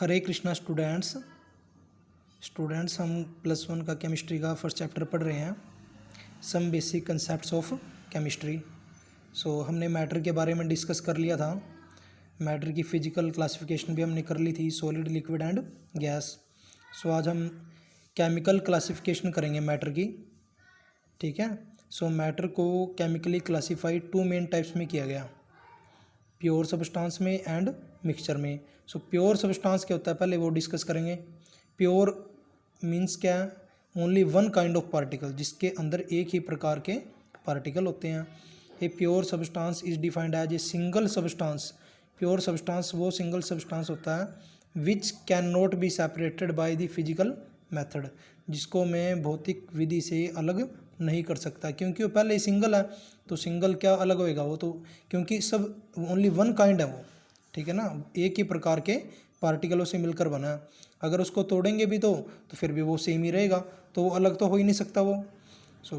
हरे Krishna students. हम +1 का chemistry का फर्स्ट चैप्टर पढ़ रहे हैं, some basic concepts of chemistry. हमने मैटर के बारे में डिस्कस कर लिया था। मैटर की फिजिकल क्लासिफिकेशन भी हमने कर ली थी, सॉलिड, लिक्विड एंड गैस। आज हम केमिकल क्लासिफिकेशन करेंगे मैटर की, ठीक है। मैटर को केमिकली क्लासीफाइड 2 मेन टाइप्स में किया गया, प्योर सब्सटेंस में एंड मिक्सचर में। प्योर सब्सटेंस क्या होता है पहले वो डिस्कस करेंगे। प्योर मीन्स क्या है? Only one kind of particle, जिसके अंदर एक ही प्रकार के पार्टिकल होते हैं। A pure substance is defined as a single substance. Pure substance वो सिंगल सब्सटेंस होता है which can not be separated by the physical method, जिसको मैं भौतिक विधि से अलग नहीं कर सकता, क्योंकि वो पहले ही सिंगल है। तो सिंगल क्या अलग होएगा वो, तो क्योंकि सब ओनली वन काइंड है वो, ठीक है ना, एक ही प्रकार के पार्टिकलों से मिलकर बना है। अगर उसको तोड़ेंगे भी तो फिर भी वो सेम ही रहेगा, तो वो अलग तो हो ही नहीं सकता वो।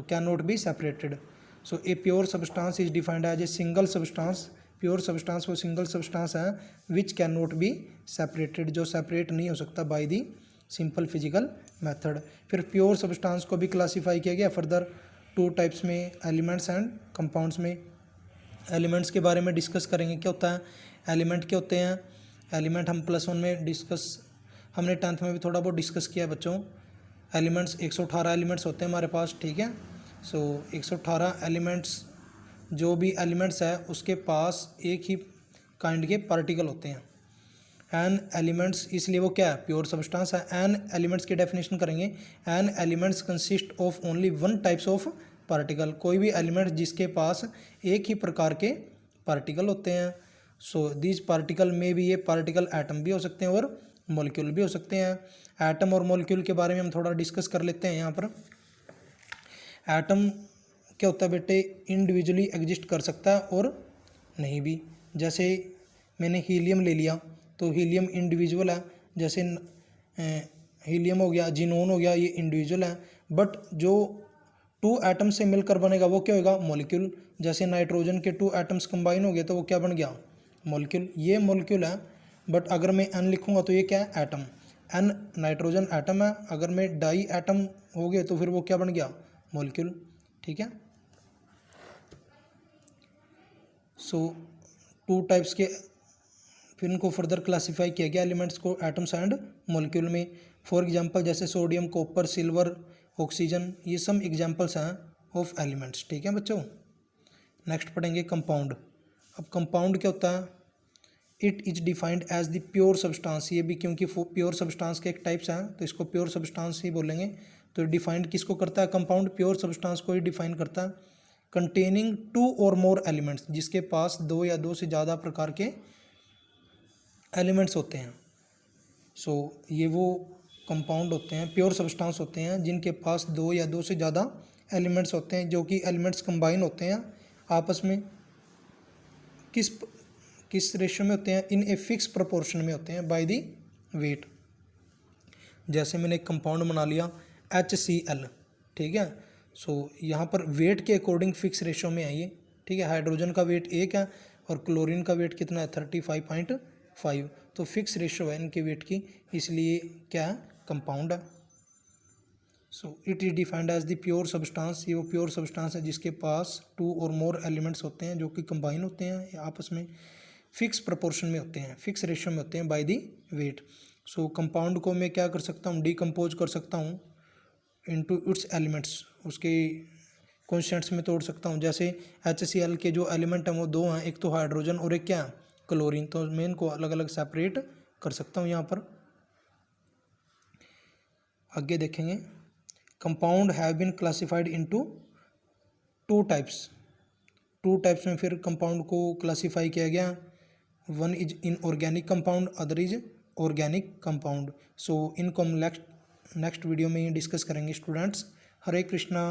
Can not be separated. A pure substance is defined as a single substance. Pure substance वो सिंगल सब्सटेंस है which can not be separated, जो सेपरेट नहीं हो सकता by the simple physical method. फिर प्योर सब्सटेंस को भी क्लासीफाई किया गया फर्दर 2 टाइप्स में, एलिमेंट्स एंड कंपाउंड्स में। एलिमेंट्स के बारे में डिस्कस करेंगे, क्या होता है एलिमेंट, क्या होते हैं एलिमेंट। हम +1 में डिस्कस, हमने 10th में भी थोड़ा बहुत डिस्कस किया है बच्चों। एलिमेंट्स 118 एलिमेंट्स होते हैं हमारे पास, ठीक है। 118 एलिमेंट्स, जो भी एलिमेंट्स है उसके पास एक ही काइंड के पार्टिकल होते हैं। एन एलिमेंट्स, इसलिए वो क्या है प्योर सब्सटेंस है। एन एलिमेंट्स की डेफिनेशन करेंगे। An elements consist of only one types of particle. कोई भी एलिमेंट जिसके पास एक ही प्रकार के पार्टिकल होते हैं। दिस पार्टिकल में भी, ये पार्टिकल एटम भी हो सकते हैं और मॉलिक्यूल भी हो सकते हैं। एटम और मॉलिक्यूल के बारे में हम थोड़ा डिस्कस कर लेते हैं यहाँ पर। एटम क्या होता है बेटे, इंडिविजुअली एग्जिस्ट कर सकता है और नहीं भी। जैसे मैंने हीलियम ले लिया, तो हीलियम इंडिविजुअल है। जैसे हीलियम हो गया, जिनोन हो गया, ये इंडिविजुअल है। बट जो 2 एटम से मिलकर बनेगा वो क्या होगा, मॉलिक्यूल। जैसे नाइट्रोजन के 2 एटम्स कंबाइन हो गए तो वो क्या बन गया, मॉलिक्यूल। ये मॉलिक्यूल है। बट अगर मैं एन लिखूंगा तो ये क्या है, एटम। एन नाइट्रोजन एटम है, अगर मैं डाई एटम हो गए तो फिर वो क्या बन गया, मॉलिक्यूल, ठीक है। 2 टाइप्स के, फिर इनको फर्दर क्लासीफाई किया गया एलिमेंट्स को एटम्स एंड मॉलिक्यूल में। फॉर एग्जांपल जैसे सोडियम, कॉपर, सिल्वर, ऑक्सीजन, ये सब एग्जांपल्स हैं ऑफ एलिमेंट्स, ठीक है बच्चों। नेक्स्ट पढ़ेंगे कंपाउंड। अब कंपाउंड क्या होता है, it is defined as the pure substance. ये भी क्योंकि प्योर सब्सटेंस के एक टाइप्स हैं तो इसको प्योर सब्सटेंस ही बोलेंगे। तो डिफाइंड किसको करता है, कंपाउंड प्योर सब्सटेंस को ही डिफाइन करता है। कंटेनिंग 2 और मोर एलिमेंट्स, जिसके पास 2 या 2 से ज़्यादा प्रकार के एलिमेंट्स होते हैं। ये वो कंपाउंड होते हैं, प्योर सब्सटेंस होते हैं जिनके पास 2 या 2 से ज़्यादा एलिमेंट्स होते हैं, जो कि एलिमेंट्स कंबाइन होते हैं आपस में। किस रेशियो में होते हैं, इन ए फिक्स प्रोपोर्शन में होते हैं बाय द वेट। जैसे मैंने एक कंपाउंड बना लिया HCl, ठीक है। यहाँ पर वेट के अकॉर्डिंग फिक्स रेशियो में है ये, ठीक है। हाइड्रोजन का वेट 1 है और क्लोरीन का वेट कितना है, 35.5। तो फिक्स रेशियो है इनके वेट की, इसलिए क्या है, कंपाउंड है। It is defined as the pure substance. ये वो प्योर सब्सटेंस है जिसके पास 2 और मोर एलिमेंट्स होते हैं, जो कि कंबाइन होते हैं आपस में, फिक्स प्रोपोर्शन में होते हैं, फिक्स रेशियो में होते हैं बाय द वेट। कंपाउंड को मैं क्या कर सकता हूँ, डिकम्पोज कर सकता हूँ इनटू इट्स एलिमेंट्स, उसके कॉन्स्टेंट्स में तोड़ सकता हूँ। जैसे HCl के जो एलिमेंट हैं वो 2 हैं, एक तो हाइड्रोजन और एक क्या है, क्लोरीन। तो मैं इनको अलग अलग सेपरेट कर सकता हूँ यहाँ पर। आगे देखेंगे, compound have been classified into 2 types. 2 types में फिर कंपाउंड को क्लासीफाई किया गया। One is inorganic compound, other is organic compound. इनको हम नेक्स्ट वीडियो में डिस्कस करेंगे स्टूडेंट्स। हरे कृष्णा।